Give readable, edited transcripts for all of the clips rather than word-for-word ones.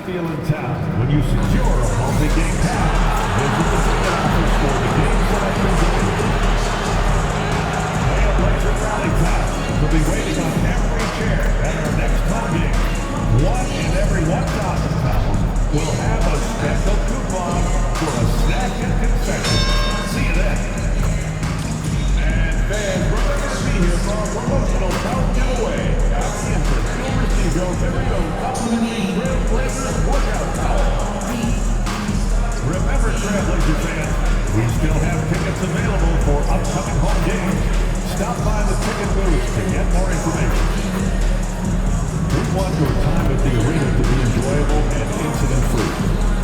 deal in town when you secure a multi-game pass. Visit the ticket office for the game selection today. Hail Blazer Rally Pass will be waiting on every chair at our next home game. One in every 1,000 pounds will have a special coupon for a snack and concession. See you then. And fans, we're going to be here for our promotional towel giveaway. At the entrance, you'll receive your very own Trailblazers workout towel. Remember, Trailblazer fans, we still have tickets available for upcoming home games. Stop by the ticket booth to get more information. We want your time at the arena to be enjoyable and incident-free.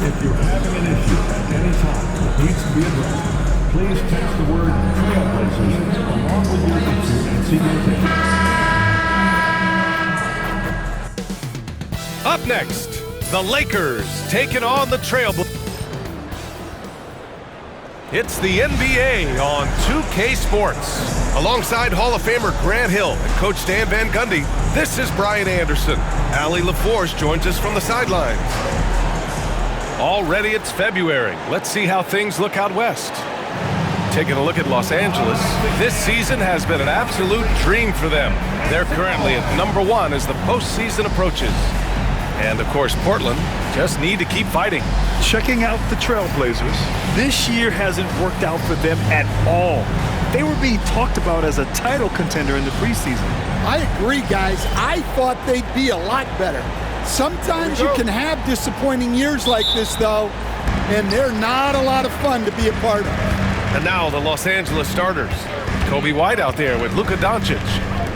If you're having an issue at any time that needs to be addressed, please text the word Trailblazers along with your issue and see your ticket. Up next, the Lakers taking on the Trailblazers. It's the NBA on 2K Sports. Alongside Hall of Famer Grant Hill and Coach Dan Van Gundy, this is Brian Anderson. Allie LaForce joins us from the sidelines. Already it's February. Let's see how things look out west. Taking a look at Los Angeles, this season has been an absolute dream for them. They're currently at #1 as the postseason approaches. And of course, Portland just need to keep fighting. Checking out the Trailblazers, this year hasn't worked out for them at all. They were being talked about as a title contender in the preseason. I agree, guys. I thought they'd be a lot better. Sometimes you can have disappointing years like this, though, and they're not a lot of fun to be a part of. And now the Los Angeles starters. Kobe White out there with Luka Doncic.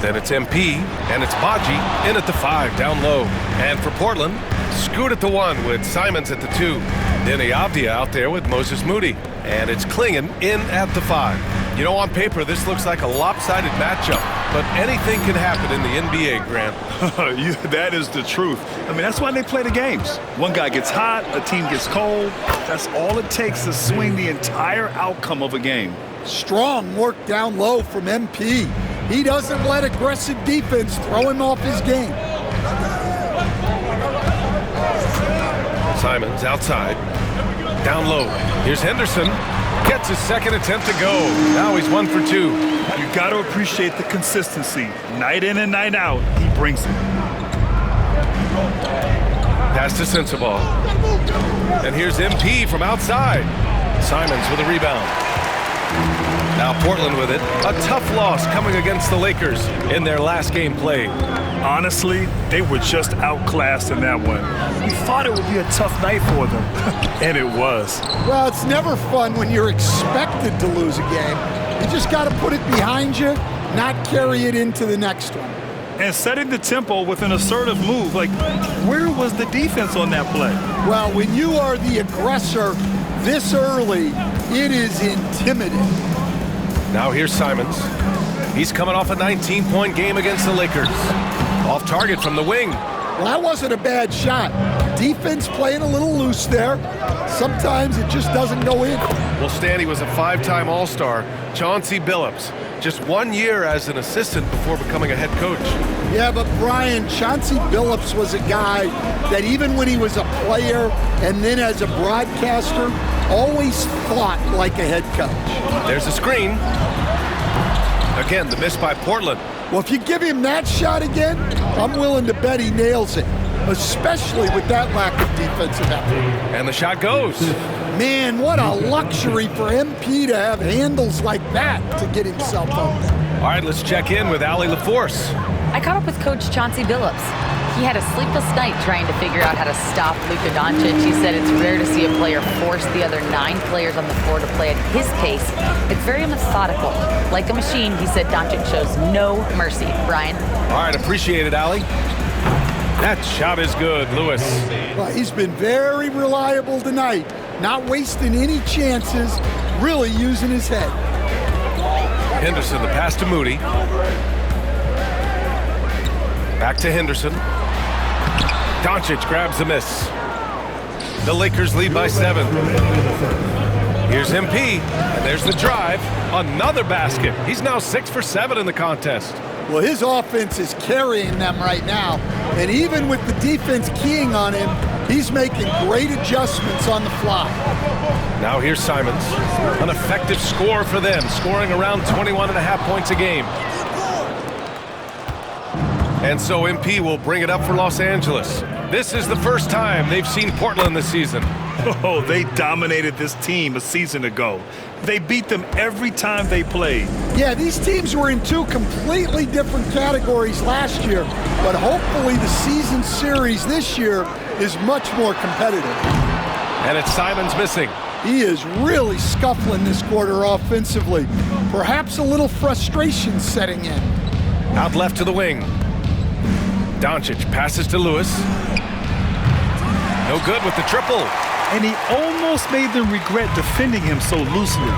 Then it's MP, and it's Baji in at the 5, down low. And for Portland, Scoot at the 1 with Simons at the 2. Then Avdia out there with Moses Moody. And it's Klingon in at the 5. You know, on paper, this looks like a lopsided matchup, but anything can happen in the NBA, Grant. That is the truth. I mean, that's why they play the games. One guy gets hot, a team gets cold. That's all it takes to swing the entire outcome of a game. Strong work down low from MP. He doesn't let aggressive defense throw him off his game. Simons outside. Down low. Here's Henderson. Gets his second attempt to go. Now he's 1 for 2. You got to appreciate the consistency. Night in and night out, he brings it. Pass to Sensabaugh. And here's MP from outside. Simons with a rebound. Now Portland with it. A tough loss coming against the Lakers in their last game played. Honestly, they were just outclassed in that one. We thought it would be a tough night for them, and it was. Well, it's never fun when you're expected to lose a game. You just got to put it behind you, not carry it into the next one. And setting the tempo with an assertive move, like, where was the defense on that play? Well, when you are the aggressor this early, it is intimidating. Now here's Simons. He's coming off a 19-point game against the Lakers. Off target from the wing. Well, that wasn't a bad shot. Defense playing a little loose there. Sometimes it just doesn't go in. Well, Stanley was a 5-time All-Star. Chauncey Billups, just 1 year as an assistant before becoming a head coach. Yeah, but Brian, Chauncey Billups was a guy that even when he was a player and then as a broadcaster, always thought like a head coach. There's a screen. Again, the miss by Portland. Well, if you give him that shot again, I'm willing to bet he nails it, especially with that lack of defensive effort. And the shot goes. Man, what a luxury for MP to have handles like that to get himself open. All right, let's check in with Allie LaForce. I caught up with Coach Chauncey Billups. He had a sleepless night trying to figure out how to stop Luka Doncic. He said it's rare to see a player force the other 9 players on the floor to play at his pace. It's very methodical. Like a machine, he said Doncic shows no mercy. Brian? All right, appreciate it, Allie. That shot is good, Lewis. Well, he's been very reliable tonight. Not wasting any chances, really using his head. Henderson, the pass to Moody. Back to Henderson. Doncic grabs the miss. The Lakers lead by 7. Here's MP, and there's the drive. Another basket. He's now 6 for 7 in the contest. Well, his offense is carrying them right now. And even with the defense keying on him, he's making great adjustments on the fly. Now here's Simons. An effective score for them, scoring around 21.5 points a game. And so MP will bring it up for Los Angeles. This is the first time they've seen Portland this season. Oh, they dominated this team a season ago. They beat them every time they played. Yeah, these teams were in two completely different categories last year, but hopefully the season series this year is much more competitive. And it's Simons missing. He is really scuffling this quarter offensively. Perhaps a little frustration setting in. Out left to the wing. Doncic passes to Lewis. No good with the triple. And he almost made them regret defending him so loosely.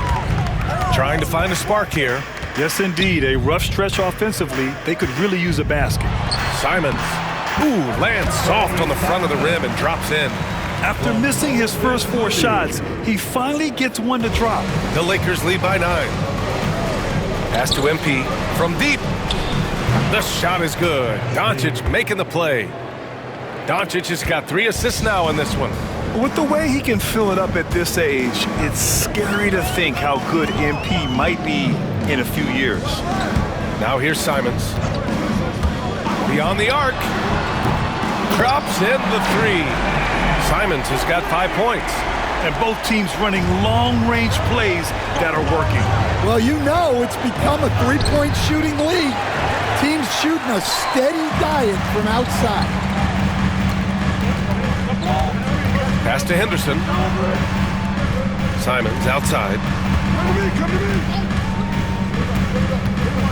Trying to find a spark here. Yes, indeed. A rough stretch offensively. They could really use a basket. Simons. Ooh, lands soft on the front of the rim and drops in. After missing his first 4 shots, he finally gets one to drop. The Lakers lead by 9. Pass to MP from deep. The shot is good. Doncic making the play. Doncic has got 3 assists now in this one. With the way he can fill it up at this age, it's scary to think how good MP might be in a few years. Now here's Simons. Beyond the arc. Drops in the 3. Simons has got 5 points. And both teams running long-range plays that are working. Well, you know it's become a three-point shooting league. Teams shooting a steady diet from outside. Pass to Henderson. Simons outside.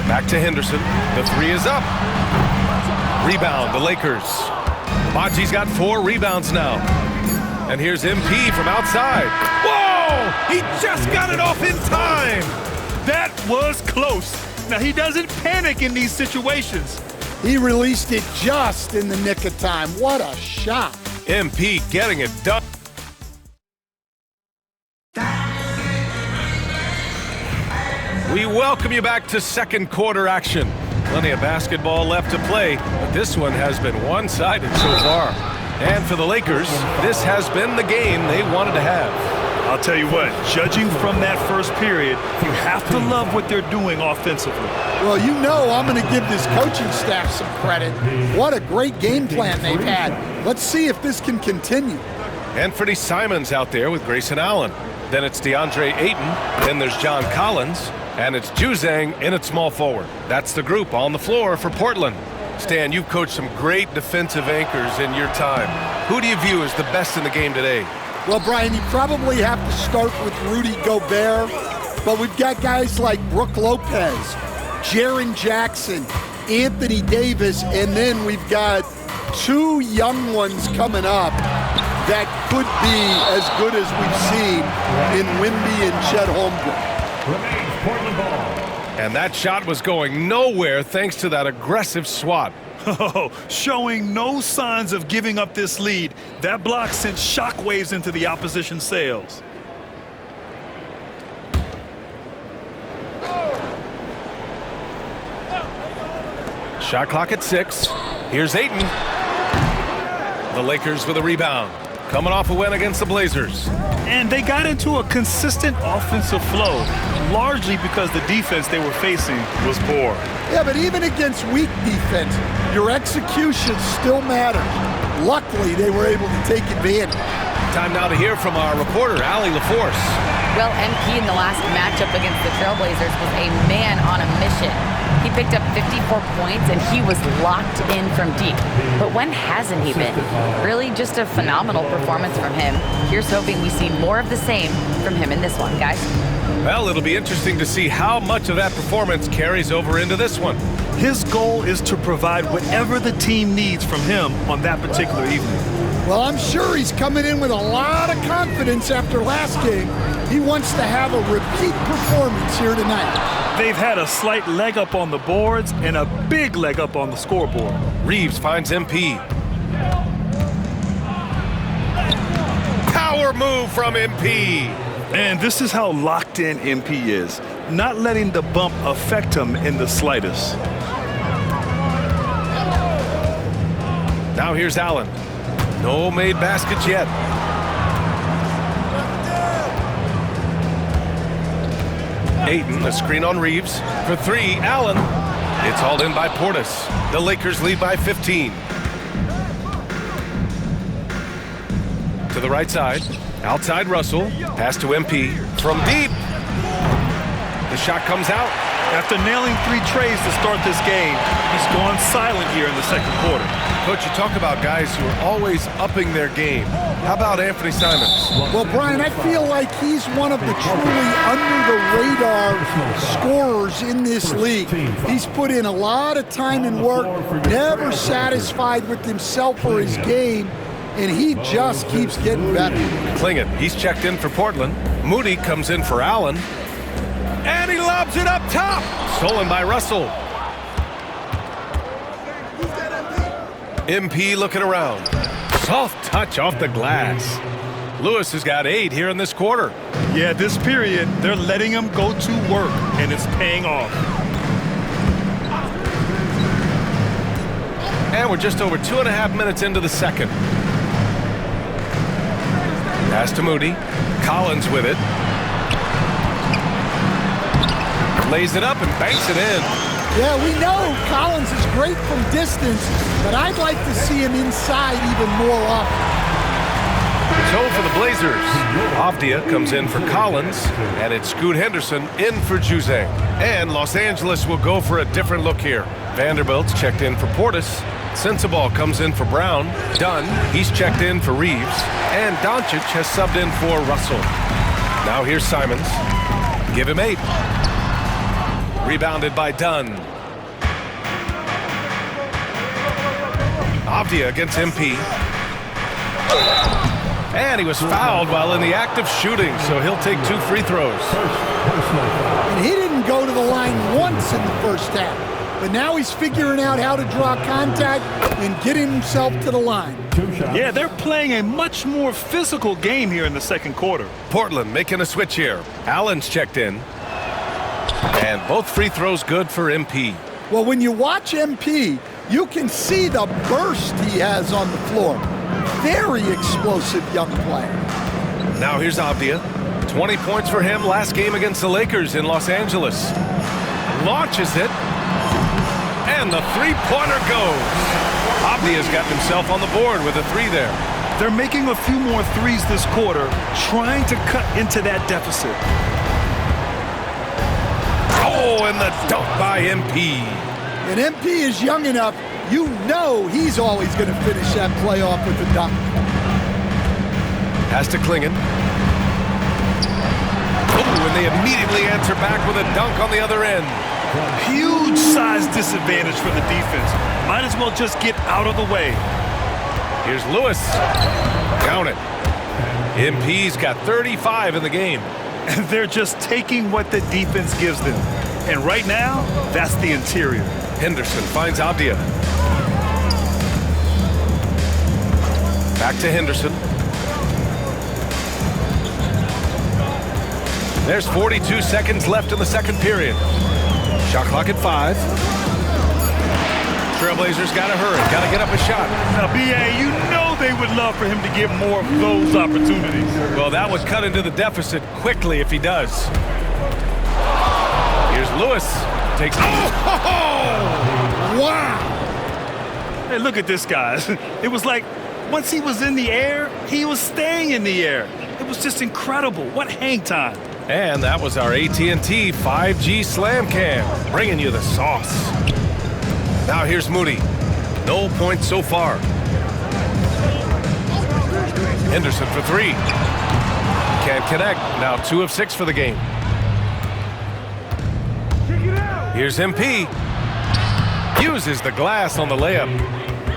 Back to Henderson. The 3 is up. Rebound, the Lakers. Baji's got 4 rebounds now. And here's MP from outside. Whoa! He just got it off in time! That was close. Now, he doesn't panic in these situations. He released it just in the nick of time. What a shot. MP getting it done. We welcome you back to second quarter action. Plenty of basketball left to play, but this one has been one-sided so far. And for the Lakers, this has been the game they wanted to have. I'll tell you what, judging from that first period, you have to love what they're doing offensively. Well, you know I'm going to give this coaching staff some credit. What a great game plan they've had. Let's see if this can continue. Anthony Simons out there with Grayson Allen. Then it's DeAndre Ayton. Then there's John Collins. And it's Juzang in at small forward. That's the group on the floor for Portland. Stan, you've coached some great defensive anchors in your time. Who do you view as the best in the game today? Well, Brian, you probably have to start with Rudy Gobert, but we've got guys like Brook Lopez, Jaren Jackson, Anthony Davis, and then we've got 2 young ones coming up that could be as good as we've seen in Wemby and Chet Holmgren. Remains Portland ball. And that shot was going nowhere thanks to that aggressive swat. Oh, showing no signs of giving up this lead. That block sent shockwaves into the opposition sails. Shot clock at 6. Here's Ayton. The Lakers with a rebound. Coming off a win against the Blazers. And they got into a consistent offensive flow, largely because the defense they were facing was poor. Yeah, but even against weak defense, your execution still matters. Luckily, they were able to take advantage. Time now to hear from our reporter, Allie LaForce. Well, MP in the last matchup against the Trailblazers was a man on a mission. He picked up 54 points, and he was locked in from deep. But when hasn't he been? Really just a phenomenal performance from him. Here's hoping we see more of the same from him in this one, guys. Well, it'll be interesting to see how much of that performance carries over into this one. His goal is to provide whatever the team needs from him on that particular evening. Well, I'm sure he's coming in with a lot of confidence after last game. He wants to have a repeat performance here tonight. They've had a slight leg up on the boards and a big leg up on the scoreboard. Reeves finds MP. Power move from MP. And this is how locked in MP is, not letting the bump affect him in the slightest. Now here's Allen. No made baskets yet. Ayton, a screen on Reeves. For three, Allen. It's hauled in by Portis. The Lakers lead by 15. To the right side. Outside Russell. Pass to MP. From deep. The shot comes out. After nailing 3 trays to start this game, he's gone silent here in the second quarter. Coach, you talk about guys who are always upping their game. How about Anthony Simons? Well, Brian, I feel like he's one of the truly under-the-radar scorers in this league. He's put in a lot of time and work, never satisfied with himself or his game, and he just keeps getting better. Clingan, he's checked in for Portland. Moody comes in for Allen. And he lobs it up top. Stolen by Russell. MP looking around. Soft touch off the glass. Lewis has got 8 here in this quarter. Yeah, this period, they're letting him go to work, and it's paying off. And we're just over 2.5 minutes into the second. Pass to Moody. Collins with it. Lays it up and banks it in. Yeah, we know Collins is great from distance, but I'd like to see him inside even more often. So for the Blazers, Avdia comes in for Collins, and it's Scoot Henderson in for Juzang. And Los Angeles will go for a different look here. Vanderbilt's checked in for Portis. Sensabaugh comes in for Brown. Dunn, he's checked in for Reeves. And Doncic has subbed in for Russell. Now here's Simons. Give him 8. Rebounded by Dunn. Avdia against MP. And he was fouled while in the act of shooting, so he'll take 2 free throws. And he didn't go to the line once in the first half, but now he's figuring out how to draw contact and get himself to the line. Yeah, they're playing a much more physical game here in the second quarter. Portland making a switch here. Allen's checked in. And both free throws good for MP. Well, when you watch MP, you can see the burst he has on the floor. Very explosive young player. Now here's Avdia. 20 points for him last game against the Lakers in Los Angeles. Launches it. And the three-pointer goes. Avdia's gotten himself on the board with a 3 there. They're making a few more threes this quarter, trying to cut into that deficit. Oh, and the dunk by MP. And MP is young enough, you know he's always going to finish that play off with a dunk. Pass to Clingan. Oh, and they immediately answer back with a dunk on the other end. Huge size disadvantage for the defense. Might as well just get out of the way. Here's Lewis. Count it. MP's got 35 in the game. And they're just taking what the defense gives them. And right now, that's the interior. Henderson finds Avdia. Back to Henderson. There's 42 seconds left in the second period. Shot clock at 5. Trailblazers got to hurry. Got to get up a shot. Now, B.A., you know they would love for him to get more of those opportunities. Well, that would cut into the deficit quickly if he does. Here's Lewis. Takes. Oh! Wow! Hey, look at this, guys. It was like once he was in the air, he was staying in the air. It was just incredible. What hang time. And that was our AT&T 5G Slam Cam, bringing you the sauce. Now here's Moody. No points so far. Henderson for 3. Can't connect. Now 2 of 6 for the game. Here's MP. Uses the glass on the layup.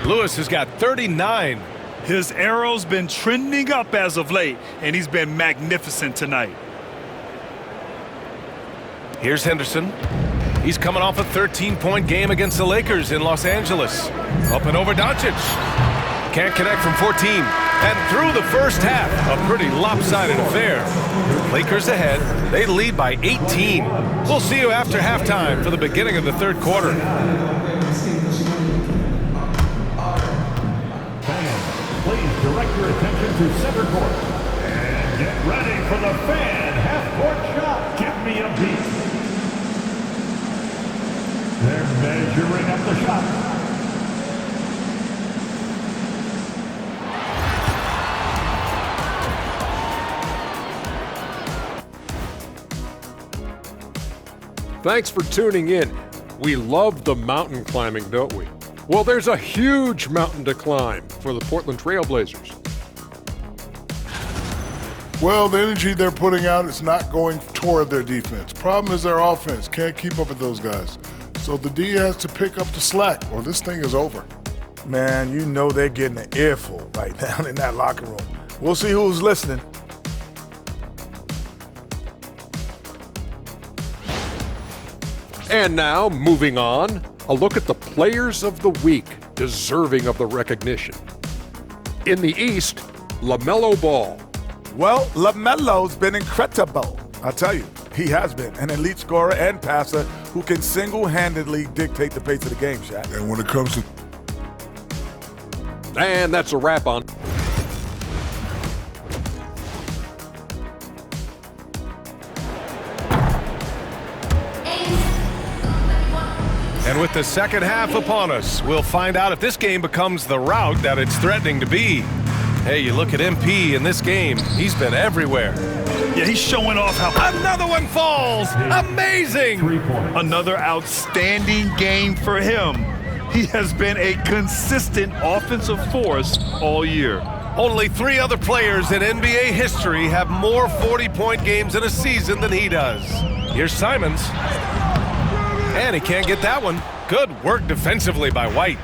Lewis has got 39. His arrow's been trending up as of late, and he's been magnificent tonight. Here's Henderson. He's coming off a 13-point game against the Lakers in Los Angeles. Up and over Doncic. Can't connect from 14. And through the first half, a pretty lopsided affair. Lakers ahead. They lead by 18. We'll see you after halftime for the beginning of the third quarter. Fans, please direct your attention to center court. And get ready for the fan half-court shot. Give me a beat. They're measuring up the shot. Thanks for tuning in. We love the mountain climbing, don't we? Well, there's a huge mountain to climb for the Portland Trail Blazers. Well, the energy they're putting out is not going toward their defense. Problem is their offense can't keep up with those guys. So the D has to pick up the slack or this thing is over. Man, you know they're getting an earful right now in that locker room. We'll see who's listening. And now, moving on, a look at the players of the week deserving of the recognition. In the East, LaMelo Ball. Well, LaMelo's been incredible. I tell you, he has been an elite scorer and passer who can single-handedly dictate the pace of the game, Shaq. And when it comes to... And that's a wrap on. And with the second half upon us, we'll find out if this game becomes the rout that it's threatening to be. Hey, you look at MP in this game, he's been everywhere. Yeah, he's showing off how... Another one falls! Amazing! 3 points. Another outstanding game for him. He has been a consistent offensive force all year. Only 3 other players in NBA history have more 40-point games in a season than he does. Here's Simons. And he can't get that one. Good work defensively by White.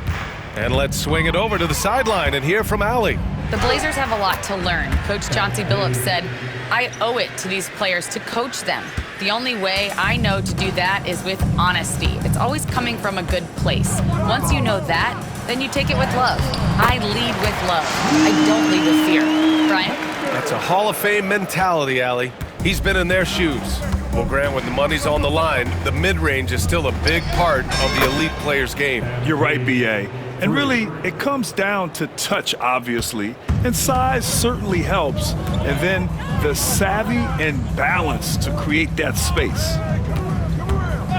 And let's swing it over to the sideline and hear from Allie. The Blazers have a lot to learn. Coach Chauncey Billups said, I owe it to these players to coach them. The only way I know to do that is with honesty. It's always coming from a good place. Once you know that, then you take it with love. I lead with love. I don't lead with fear. Brian? That's a Hall of Fame mentality, Allie. He's been in their shoes. Well, Grant, when the money's on the line, the mid-range is still a big part of the elite player's game. You're right, B.A. And really, it comes down to touch, obviously, and size certainly helps, and then the savvy and balance to create that space.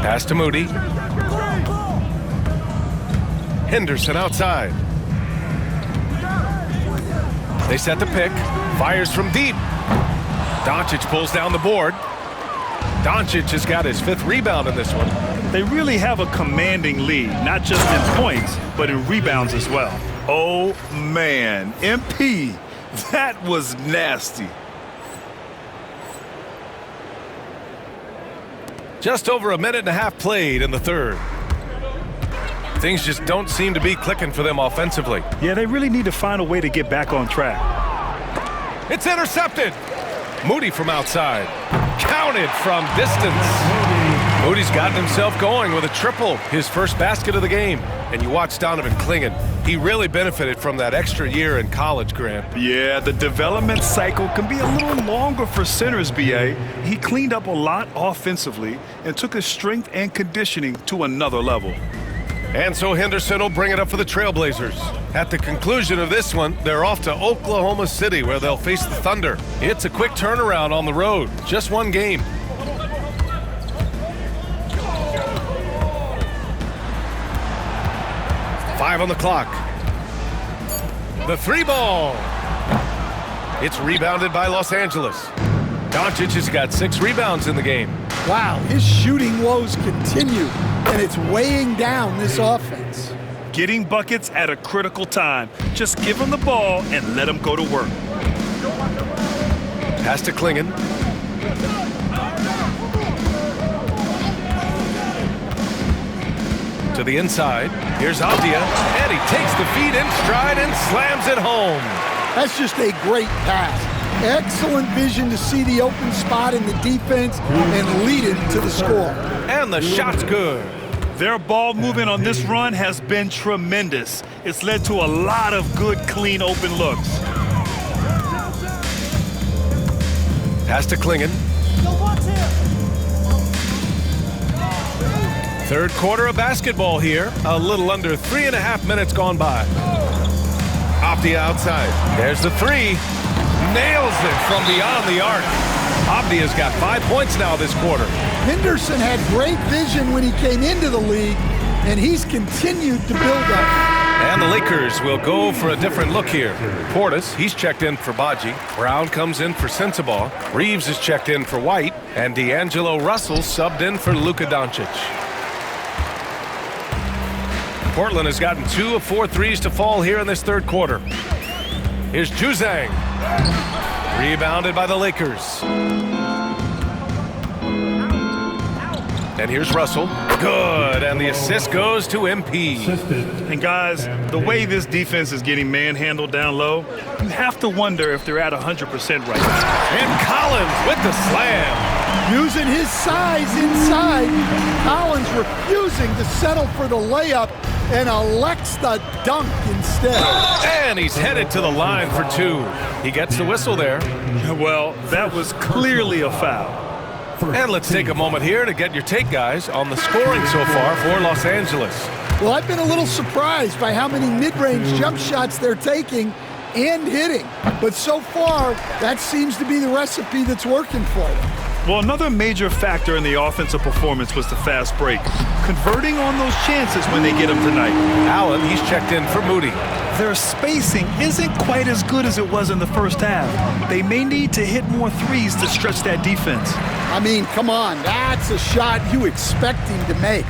Pass to Moody. Henderson outside. They set the pick. Fires from deep. Doncic pulls down the board. Doncic has got his 5th rebound in this one. They really have a commanding lead, not just in points, but in rebounds as well. Oh, man. MP, that was nasty. Just over a minute and a half played in the third. Things just don't seem to be clicking for them offensively. Yeah, they really need to find a way to get back on track. It's intercepted. Moody from outside. Counted from distance. Moody's gotten himself going with a triple, his first basket of the game. And you watch Donovan Clingan. He really benefited from that extra year in college, Grant. Yeah, the development cycle can be a little longer for centers, B.A. He cleaned up a lot offensively and took his strength and conditioning to another level. And so Henderson will bring it up for the Trailblazers. At the conclusion of this one, they're off to Oklahoma City where they'll face the Thunder. It's a quick turnaround on the road. Just one game. Five on the clock. The 3 ball. It's rebounded by Los Angeles. Doncic has got 6 rebounds in the game. Wow, his shooting woes continue, and it's weighing down this offense. Getting buckets at a critical time. Just give him the ball and let him go to work. Pass to Clingan. To the inside. Here's Avdia, and he takes the feed in stride and slams it home. That's just a great pass. Excellent vision to see the open spot in the defense and lead it to the score. And the shot's good. Their ball movement on this run has been tremendous. It's led to a lot of good, clean, open looks. Pass to Klingon. Third quarter of basketball here. A little under 3.5 minutes gone by. Avdia outside. There's the three. Nails it from beyond the arc. Avdia's got 5 points now this quarter. Henderson had great vision when he came into the league, and he's continued to build up. And the Lakers will go for a different look here. Portis, he's checked in for Badji. Brown comes in for Sensabaugh. Reeves is checked in for White. And D'Angelo Russell subbed in for Luka Doncic. Portland has gotten 2 of 4 threes to fall here in this third quarter. Here's Juzang. Rebounded by the Lakers. And here's Russell. Good. And the assist goes to MP. And guys, the way this defense is getting manhandled down low, you have to wonder if they're at 100% right now. And Collins with the slam. Using his size inside, Collins refusing to settle for the layup and elects the dunk instead. And he's headed to the line for 2. He gets the whistle there. Well, that was clearly a foul. And let's take a moment here to get your take, guys, on the scoring so far for Los Angeles. Well, I've been a little surprised by how many mid-range jump shots they're taking and hitting. But so far, that seems to be the recipe that's working for them. Well, another major factor in the offensive performance was the fast break. Converting on those chances when they get them tonight. Allen, he's checked in for Moody. Their spacing isn't quite as good as it was in the first half. They may need to hit more threes to stretch that defense. I mean, come on, that's a shot you expect him to make.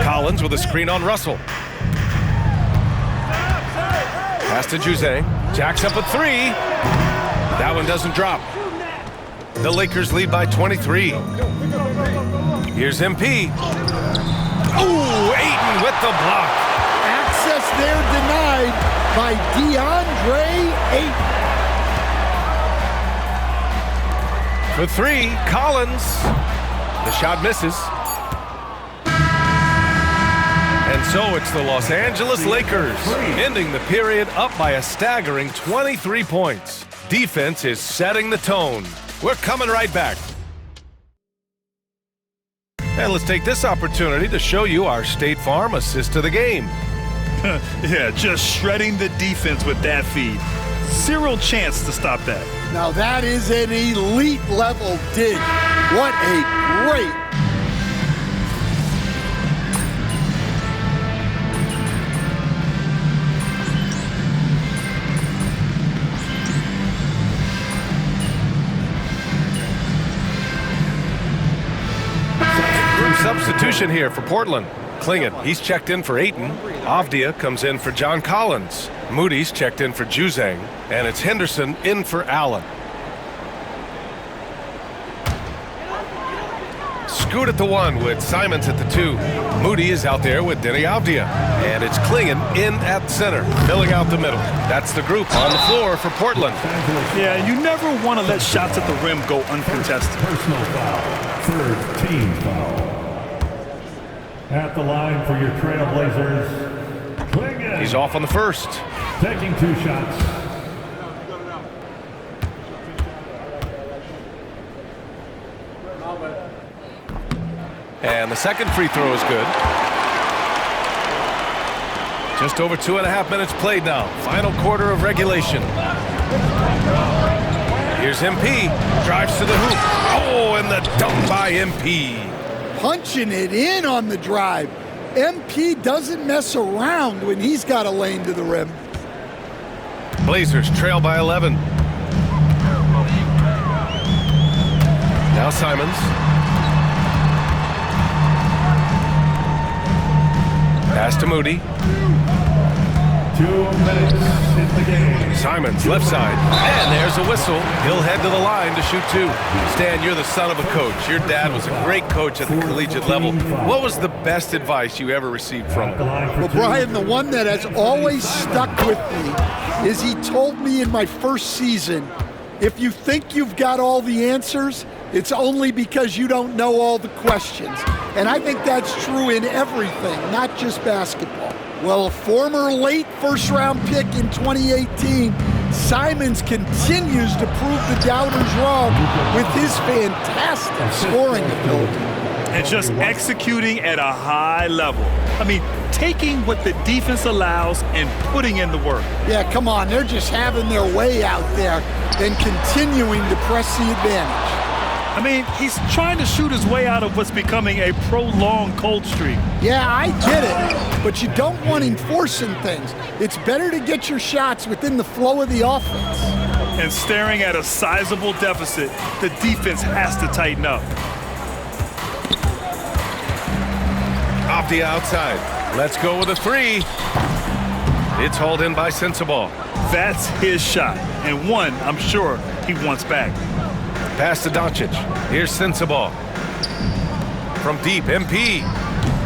Collins with a screen on Russell. Pass to Juzang. Jacks up a 3. That one doesn't drop. The Lakers lead by 23. Here's MP. Ooh, Ayton with the block. Access there denied by DeAndre Ayton. For 3, Collins. The shot misses. And so it's the Los Angeles Lakers ending the period up by a staggering 23 points. Defense is setting the tone. We're coming right back. And let's take this opportunity to show you our State Farm assist to the game. Yeah, just shredding the defense with that feed. Zero chance to stop that. Now that is an elite level dig. What a great substitution here for Portland. Klingon, he's checked in for Ayton. Avdia comes in for John Collins. Moody's checked in for Juzang. And it's Henderson in for Allen. Scoot at the 1 with Simons at the 2. Moody is out there with Denny Avdia. And it's Klingon in at center, filling out the middle. That's the group on the floor for Portland. Yeah, you never want to let shots at the rim go uncontested. Personal foul. 3rd team foul. At the line for your Trailblazers, Klingon. He's off on the first. Taking 2 shots. And the second free throw is good. Just over 2.5 minutes played now. Final quarter of regulation. Here's MP. Drives to the hoop. Oh, and the dunk by MP. punching it in on the drive. MP doesn't mess around when he's got a lane to the rim. Blazers trail by 11. Now Simons. Pass to Moody. 2 minutes in the game. Simons, left side. And there's a whistle. He'll head to the line to shoot 2. Stan, you're the son of a coach. Your dad was a great coach at the collegiate level. What was the best advice you ever received from him? Well, Brian, the one that has always stuck with me is he told me in my first season, if you think you've got all the answers, it's only because you don't know all the questions. And I think that's true in everything, not just basketball. Well, a former late first-round pick in 2018, Simons continues to prove the doubters wrong with his fantastic scoring ability. And just executing at a high level. I mean, taking what the defense allows and putting in the work. Yeah, come on, they're just having their way out there and continuing to press the advantage. I mean, he's trying to shoot his way out of what's becoming a prolonged cold streak. Yeah, I get it, but you don't want him forcing things. It's better to get your shots within the flow of the offense. And staring at a sizable deficit, the defense has to tighten up. Off the outside. Let's go with a three. It's hauled in by Sensabaugh. That's his shot, and one I'm sure he wants back. Pass to Doncic. Here's Sensabaugh. From deep, MP.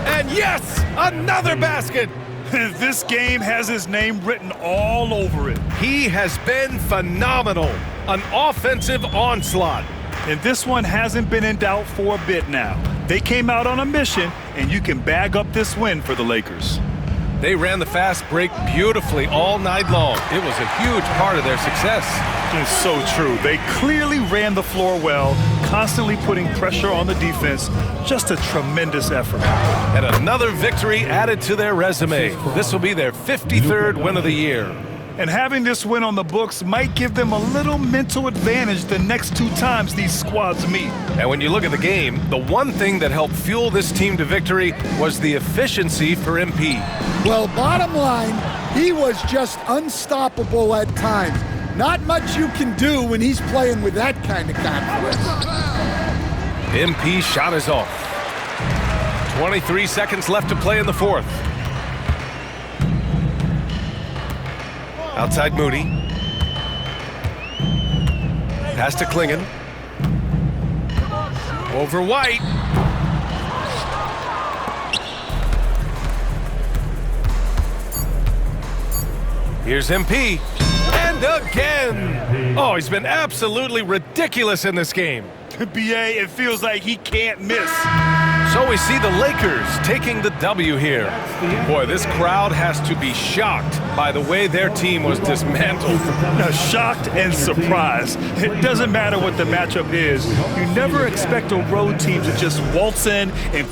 And yes, another basket. This game has his name written all over it. He has been phenomenal. An offensive onslaught. And this one hasn't been in doubt for a bit now. They came out on a mission, and you can bag up this win for the Lakers. They ran the fast break beautifully all night long. It was a huge part of their success. It's so true. They clearly ran the floor well, constantly putting pressure on the defense. Just a tremendous effort. And another victory added to their resume. This will be their 53rd win of the year. And having this win on the books might give them a little mental advantage the next two times these squads meet. And when you look at the game, the one thing that helped fuel this team to victory was the efficiency for MP. Well, bottom line, he was just unstoppable at times. Not much you can do when he's playing with that kind of confidence. MP shot is off. 23 seconds left to play in the fourth. Outside Moody. Pass to Klingon. Over White. Here's MP. And again. Oh, he's been absolutely ridiculous in this game. BA, it feels like he can't miss. So we see the Lakers taking the W here. Boy, this crowd has to be shocked by the way their team was dismantled. Shocked and surprised. It doesn't matter what the matchup is. You never expect a road team to just waltz in and